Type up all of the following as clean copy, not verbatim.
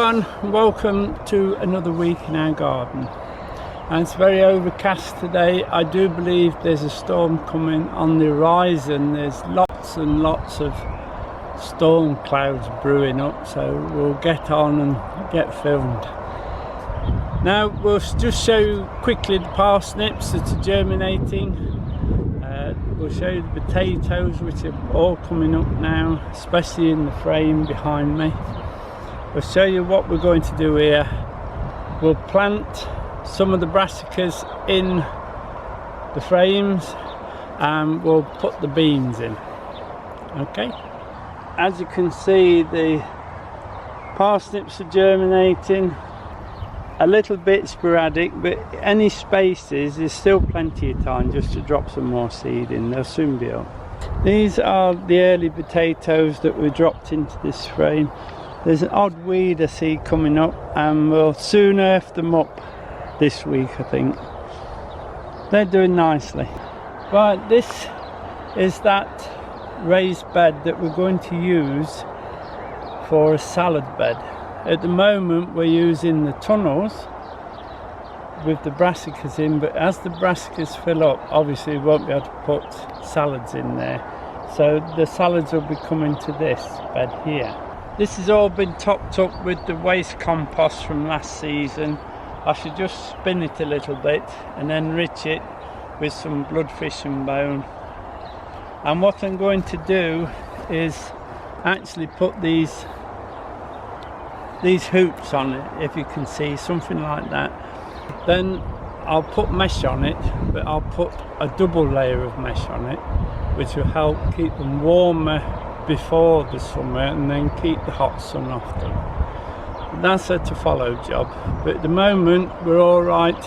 everyone, welcome to another week in our garden. And it's very overcast today. I do believe there's a storm coming on the horizon. There's lots and lots of storm clouds brewing up, so we'll get on and get filmed. Now we'll just show you quickly the parsnips that are germinating. We'll show you the potatoes, which are all coming up now, especially in the frame behind me. We'll show you what we're going to do here. We'll plant some of the brassicas in the frames and we'll put the beans in. Okay, as you can see, the parsnips are germinating. A little bit sporadic, but any spaces, there's still plenty of time just to drop some more seed in. They'll soon be up. These are the early potatoes that were dropped into this frame. There's an odd weed I see coming up, and we'll soon earth them up this week, I think. They're doing nicely. Right, this is that raised bed that we're going to use for a salad bed. At the moment we're using the tunnels with the brassicas in, but as the brassicas fill up, obviously we won't be able to put salads in there. So the salads will be coming to this bed here. This has all been topped up with the waste compost from last season. I should just spin it a little bit and enrich it with some bloodfish and bone. And what I'm going to do is actually put these hoops on it, if you can see, something like that. Then I'll put mesh on it, but I'll put a double layer of mesh on it, which will help keep them warmer before the summer and then keep the hot sun off them. That's a to follow job, but at the moment we're all right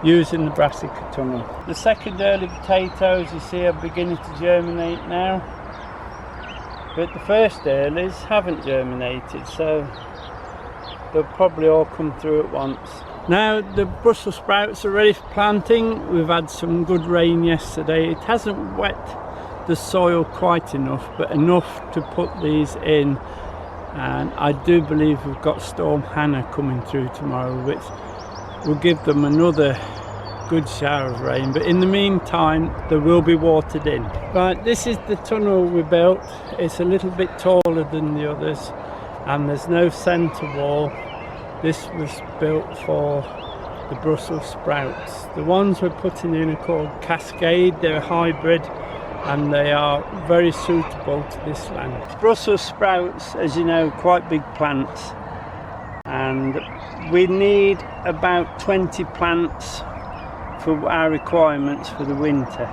using the brassica tunnel. The second early potatoes you see are beginning to germinate now, but the first earlies haven't germinated, so they'll probably all come through at once. Now the Brussels sprouts are ready for planting. We've had some good rain yesterday. It hasn't wet the soil quite enough, but enough to put these in. And I do believe we've got Storm Hannah coming through tomorrow, which will give them another good shower of rain. But in the meantime, they will be watered in. Right, this is the tunnel we built. It's a little bit taller than the others, and there's no centre wall. This was built for the Brussels sprouts. The ones we're putting in are called Cascade. They're a hybrid and they are very suitable to this land. Brussels sprouts, as you know, quite big plants, and we need about 20 plants for our requirements for the winter.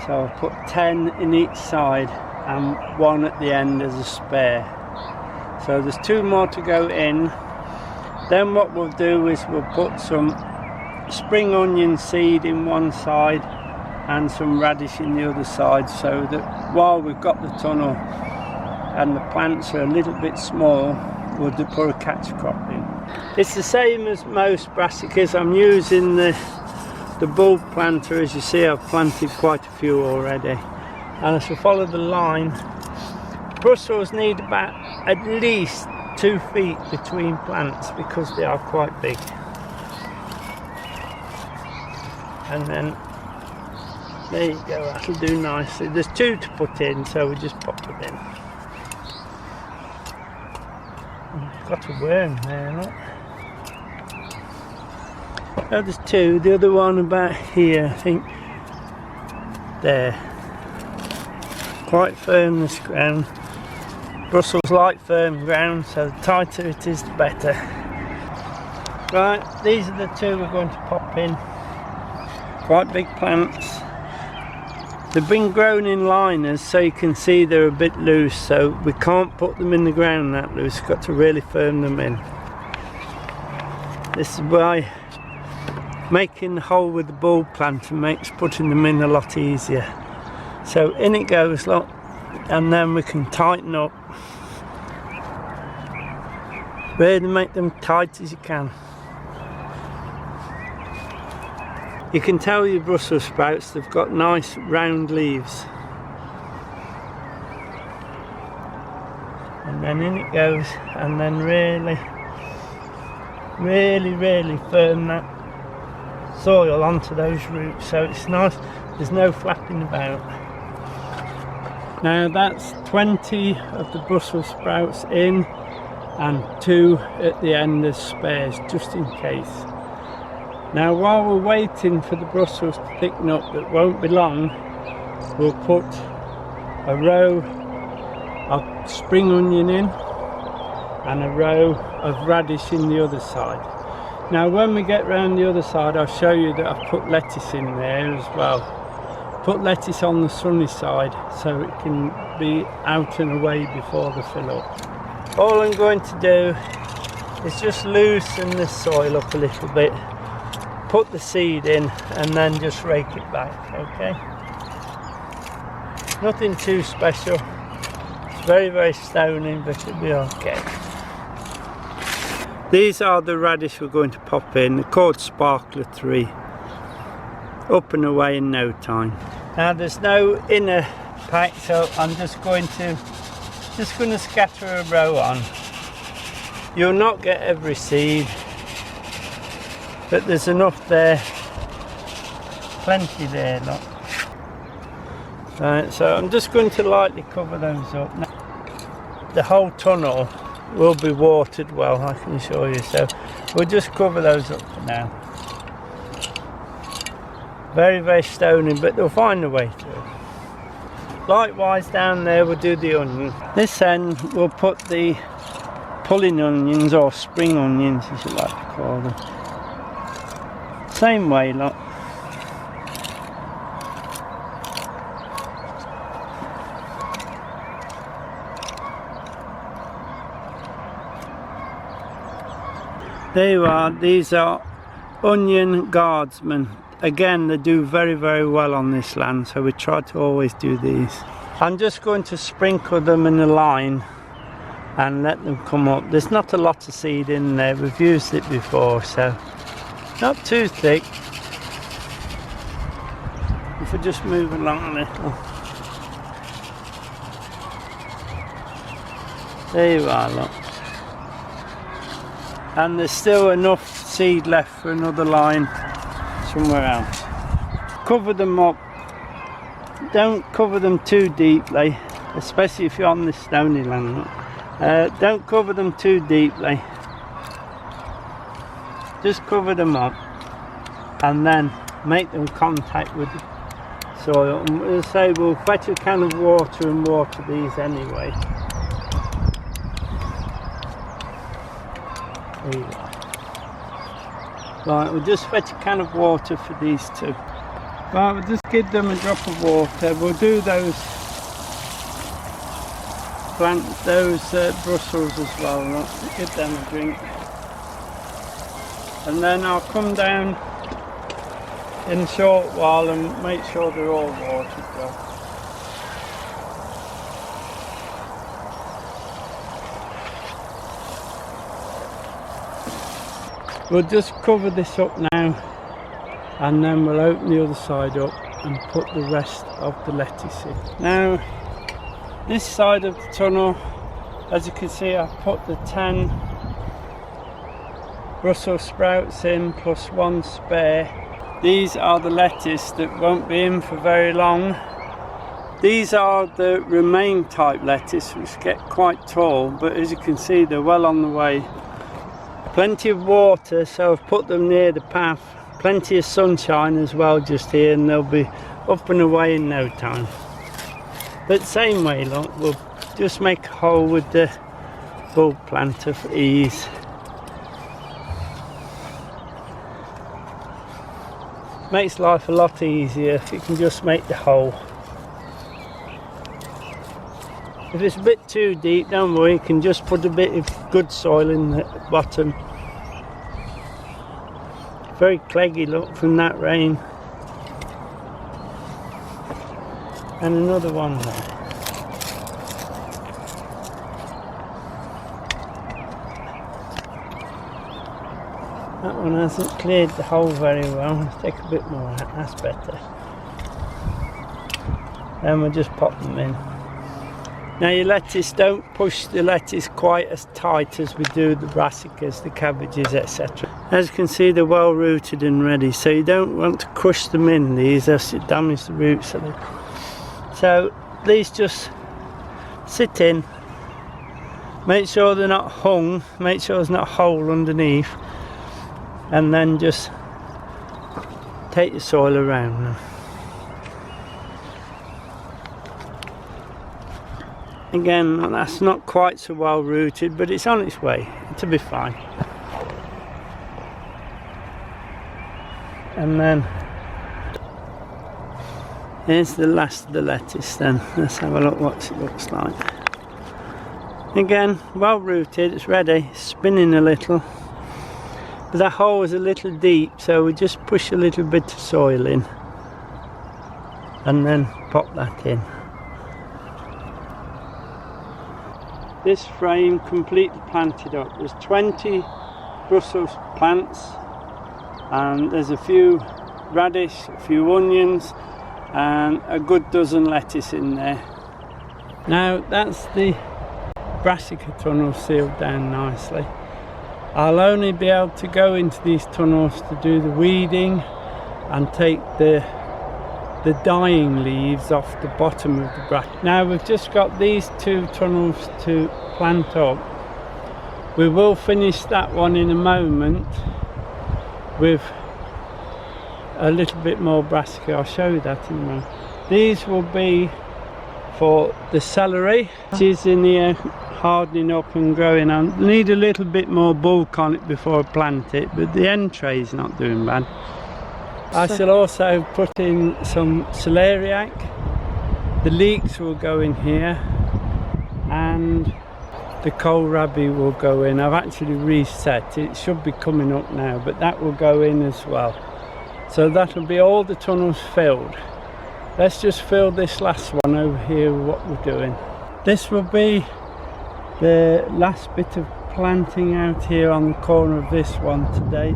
So I'll put 10 in each side and one at the end as a spare. So there's 2 more to go in. Then what we'll do is we'll put some spring onion seed in one side and some radish in the other side, so that while we've got the tunnel and the plants are a little bit small, we'll put a catch crop in. It's the same as most brassicas. I'm using the bulb planter. As you see, I've planted quite a few already, and as we follow the line, Brussels need about at least 2 feet between plants because they are quite big. And then there you go, that'll do nicely. There's 2 to put in, so we just pop it in. Got a worm there, look. Oh, there's 2. The other one about here, I think. There. Quite firm, this ground. Brussels like firm ground, so the tighter it is, the better. Right, these are the 2 we're going to pop in. Quite big plants. They've been grown in liners, so you can see they're a bit loose, so we can't put them in the ground that loose. We've got to really firm them in. This is why making the hole with the bulb planter makes putting them in a lot easier. So in it goes, look, and then we can tighten up. Really make them tight as you can. You can tell your Brussels sprouts, they've got nice round leaves. And and then in it goes, and then really firm that soil onto those roots, so it's nice, there's no flapping about. Now that's 20 of the Brussels sprouts in and 2 at the end as spares, just in case. Now while we're waiting for the Brussels to thicken up, that won't be long, we'll put a row of spring onion in and a row of radish in the other side. Now when we get round the other side, I'll show you that I've put lettuce in there as well. Put lettuce on the sunny side so it can be out and away before the fill up. All I'm going to do is just loosen this soil up a little bit, put the seed in and then just rake it back, okay? Nothing too special. It's very stony, but it'll be okay. These are the radish we're going to pop in. They're called Sparkler 3. Up and away in no time. Now there's no inner pack, so I'm just going to scatter a row on. You'll not get every seed, but there's enough there, plenty there, look. Right, so I'm just going to lightly cover those up. Now, the whole tunnel will be watered well, I can assure you, so we'll just cover those up for now. Very stony, but they'll find a way through. Likewise down there we'll do the onion. This end we'll put the pulling onions, or spring onions as you like to call them. Same way, look. There you are, these are onion guardsmen. Again, they do very well on this land, so we try to always do these. I'm just going to sprinkle them in a line and let them come up. There's not a lot of seed in there, we've used it before, so not too thick. If we just move along a little. There you are, look. And there's still enough seed left for another line somewhere else. Cover them up. Don't cover them too deeply, especially if you're on this stony land. Don't cover them too deeply. Just cover them up and then make them contact with the soil. And we'll say we'll fetch a can of water and water these anyway. There you go. Right, we'll just fetch a can of water for these two. Right, we'll just give them a drop of water. We'll do those Brussels as well. Right? Give them a drink. And then I'll come down in a short while and make sure they're all watered well. We'll just cover this up now and then we'll open the other side up and put the rest of the lettuce in. Now this side of the tunnel, as you can see, I've put the 10 Brussels sprouts in plus 1 spare. These are the lettuce that won't be in for very long. These are the romaine type lettuce which get quite tall, but as you can see they're well on the way. Plenty of water, so I've put them near the path. Plenty of sunshine as well just here, and they'll be up and away in no time. But same way, look, we'll just make a hole with the bulb planter for ease. Makes life a lot easier if you can just make the hole. If it's a bit too deep, don't worry, you can just put a bit of good soil in the bottom. Very cleggy, look, from that rain. And another one there. That one hasn't cleared the hole very well. Let's take a bit more, that's better. Then we'll just pop them in. Now your lettuce, don't push the lettuce quite as tight as we do the brassicas, the cabbages, etc. As you can see, they're well rooted and ready, so you don't want to crush them in these, else it damages the roots of them. So these just sit in, make sure they're not hung, make sure there's not a hole underneath, and then just take your soil around them. Again, that's not quite so well rooted, but it's on its way to be fine. And then here's the last of the lettuce then. Let's have a look what it looks like. Again, well rooted, it's ready, it's spinning a little. But that hole is a little deep, so we just push a little bit of soil in and then pop that in. This frame completely planted up. There's 20 Brussels plants, and there's a few radish, a few onions, and a good dozen lettuce in there. Now that's the brassica tunnel sealed down nicely. I'll only be able to go into these tunnels to do the weeding and take the dying leaves off the bottom of the brassica. Now we've just got these 2 tunnels to plant up. We will finish that one in a moment with a little bit more brassica. I'll show you that in a moment. These will be for the celery, which is in here hardening up and growing on. Need a little bit more bulk on it before I plant it, but the end tray is not doing bad. I shall also put in some celeriac. The leeks will go in here, and the kohlrabi will go in. I've actually reset it. It should be coming up now, but that will go in as well. So that'll be all the tunnels filled. Let's just fill this last one over here with what we're doing. This will be the last bit of planting out here on the corner of this one today.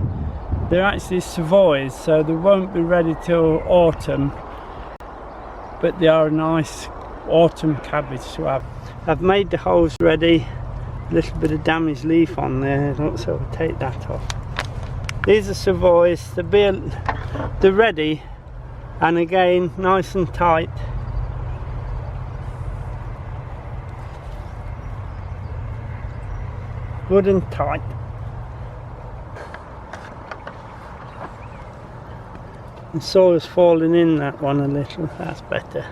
They're actually Savoys, so they won't be ready till autumn, but they are a nice autumn cabbage to have. I've made the holes ready, a little bit of damaged leaf on there, so I'll take that off. These are Savoys, they're ready, and again nice and tight. Good and tight. The soil's falling in that one a little, that's better.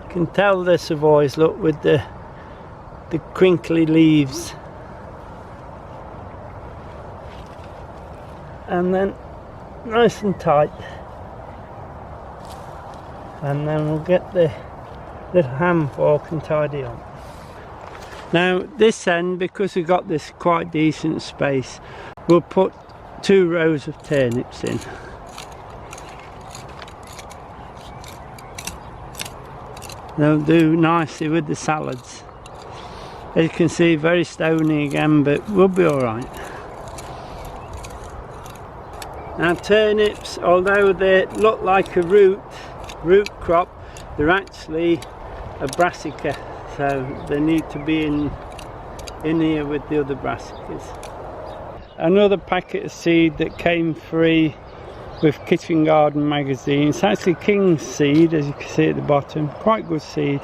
You can tell the Savoys, look, with the crinkly leaves. And then nice and tight. And then we'll get the little hand fork and tidy up. Now this end, because we've got this quite decent space, we'll put 2 rows of turnips in. They'll do nicely with the salads. As you can see, very stony again, but we'll be alright. Now turnips, although they look like a root crop, they're actually a brassica, so they need to be in here with the other brassicas. Another packet of seed that came free with Kitchen Garden magazine. It's actually King's seed, as you can see at the bottom. Quite good seed.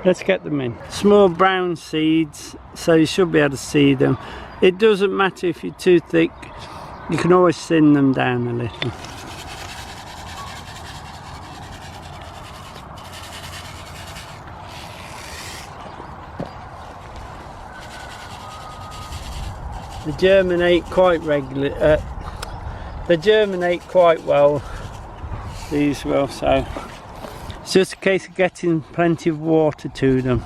Let's get them in. Small brown seeds, so you should be able to see them. It doesn't matter if you're too thick, you can always thin them down a little. They germinate quite regularly. They germinate quite well, these will, so it's just a case of getting plenty of water to them.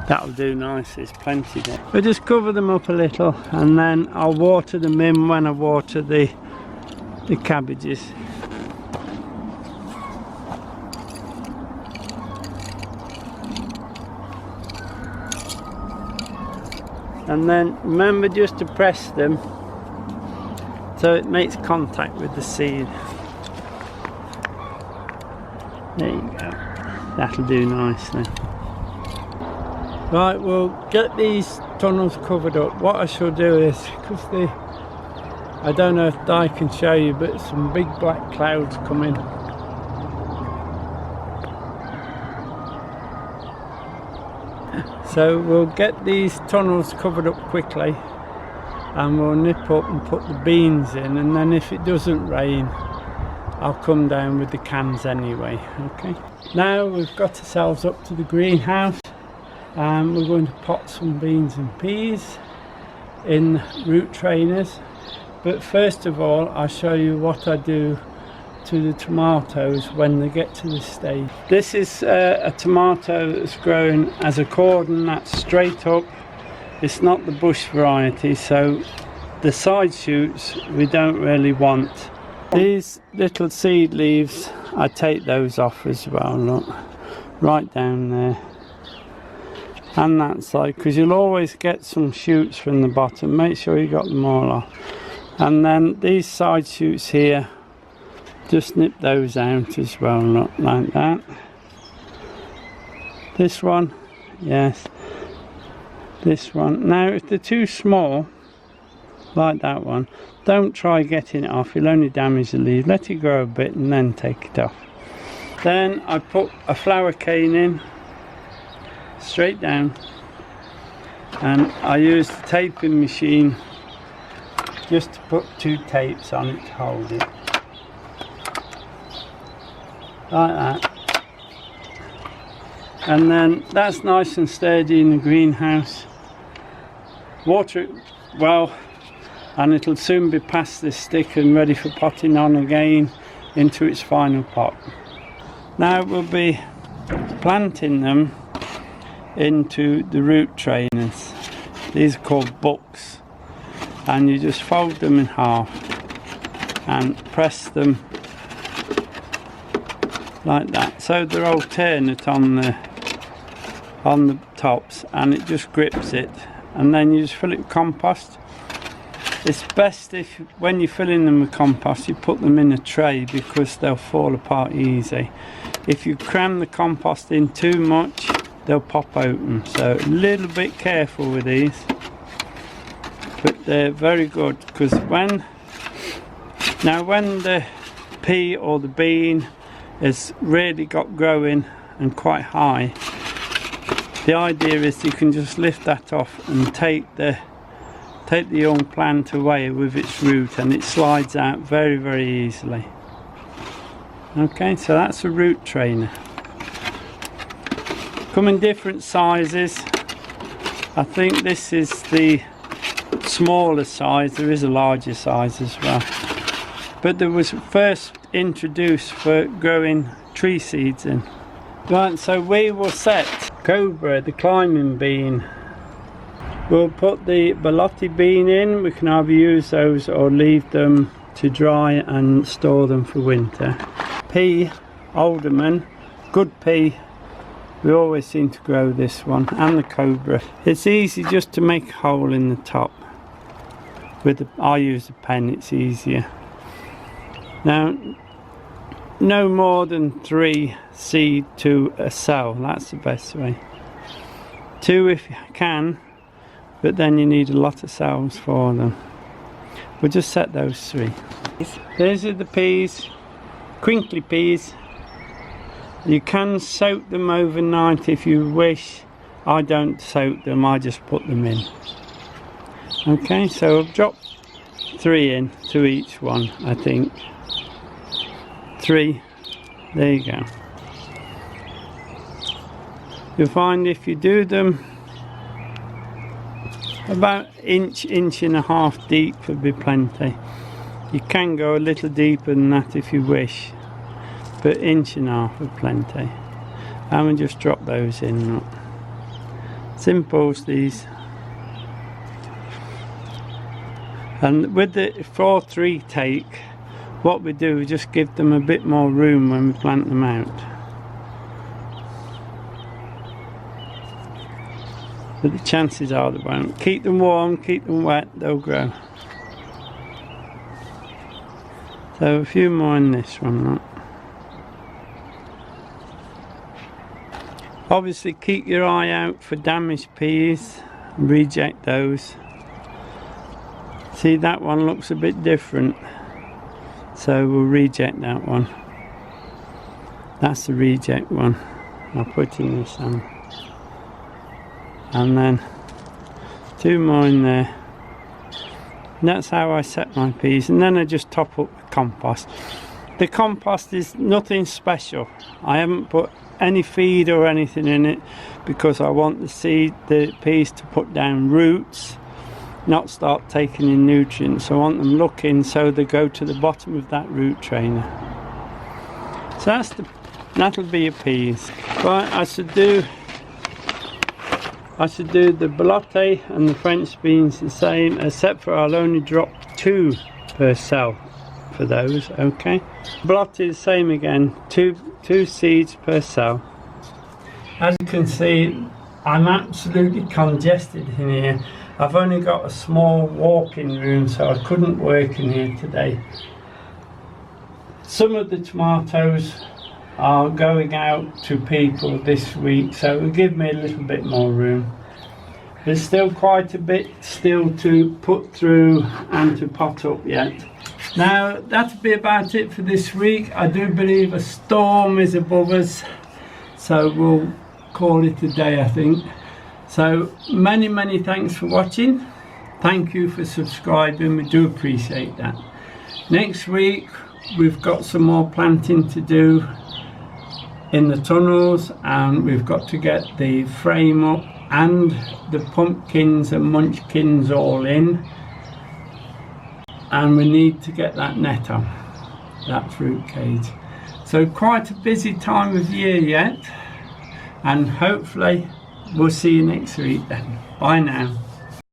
That'll do nicely, there's plenty there. We'll just cover them up a little, and then I'll water them in when I water the cabbages. And then remember just to press them so it makes contact with the seed. There you go. that'll do nicely. Right, we'll get these tunnels covered up. What I shall do is, because I don't know if I can show you, but some big black clouds coming. So we'll get these tunnels covered up quickly, and we'll nip up and put the beans in, and then if it doesn't rain, I'll come down with the cans anyway. Okay. Now we've got ourselves up to the greenhouse, and we're going to pot some beans and peas in root trainers. But first of all, I'll show you what I do to the tomatoes when they get to this stage. This is a tomato that's grown as a cordon, that's straight up. It's not the bush variety, so the side shoots we don't really want. These little seed leaves, I take those off as well, look, right down there. And that side, because you'll always get some shoots from the bottom. Make sure you got them all off. And then these side shoots here, just nip those out as well, look, like that. This one, yes. This one. Now if they're too small, like that one, don't try getting it off, you'll only damage the leaf. Let it grow a bit and then take it off. Then I put a flower cane in, straight down, and I use the taping machine just to put 2 tapes on it to hold it. Like that. And then that's nice and sturdy in the greenhouse. Water it well, and it'll soon be past this stick and ready for potting on again into its final pot. Now we'll be planting them into the root trainers. These are called books, and you just fold them in half and press them like that, so they're alternate on the tops, and it just grips it. And then you just fill it with compost. It's best if when you're filling them with compost you put them in a tray, because they'll fall apart easy. If you cram the compost in too much, they'll pop open, so a little bit careful with these. But they're very good, because when the pea or the bean has really got growing and quite high, the idea is you can just lift that off and take the young plant away with its root, and it slides out very, very easily. Okay, so that's a root trainer. Come in different sizes. I think this is the smaller size. There is a larger size as well, but there was first introduced for growing tree seeds in. Right, so we will set Cobra, the climbing bean. We'll put the Balotti bean in. We can either use those or leave them to dry and store them for winter. Pea, alderman, good pea. We always seem to grow this one, and the Cobra. It's easy just to make a hole in the top. I use a pen, it's easier. Now, no more than 3 seed to a cell, that's the best way. 2 if you can, but then you need a lot of cells for them. We'll just set those 3. These are the peas, crinkly peas. You can soak them overnight if you wish. I don't soak them, I just put them in. Okay, so I've dropped 3 in to each one, I think. 3, there you go. You'll find if you do them about inch and a half deep would be plenty. You can go a little deeper than that if you wish, but inch and a half is plenty. And we'll just drop those in. Simple as these. And with the 4-3 take, what we do is just give them a bit more room when we plant them out. But the chances are they won't. Keep them warm, keep them wet, they'll grow. So a few more in this one, right? Obviously keep your eye out for damaged peas, reject those. See, that one looks a bit different, so we'll reject that one. That's the reject one. I'll put in this one. And then 2 more in there. And that's how I set my peas, and then I just top up the compost. The compost is nothing special. I haven't put any feed or anything in it because I want the peas to put down roots, not start taking in nutrients. I want them looking so they go to the bottom of that root trainer. So that'll be your peas. Right, I should do the belote and the French beans the same, except for I'll only drop 2 per cell for those. Okay, belote is the same again, 2 seeds per cell. As you can see, I'm absolutely congested in here. I've only got a small walk-in room, so I couldn't work in here today. Some of the tomatoes are going out to people this week, so it will give me a little bit more room. There's still quite a bit still to put through and to pot up yet. Now that'll be about it for this week. I do believe a storm is above us, so we'll call it a day, I think. So many thanks for watching. Thank you for subscribing, we do appreciate that. Next week we've got some more planting to do in the tunnels, and we've got to get the frame up and the pumpkins and munchkins all in, and we need to get that net on, that fruit cage. So quite a busy time of year yet, and hopefully we'll see you next week then. Bye now.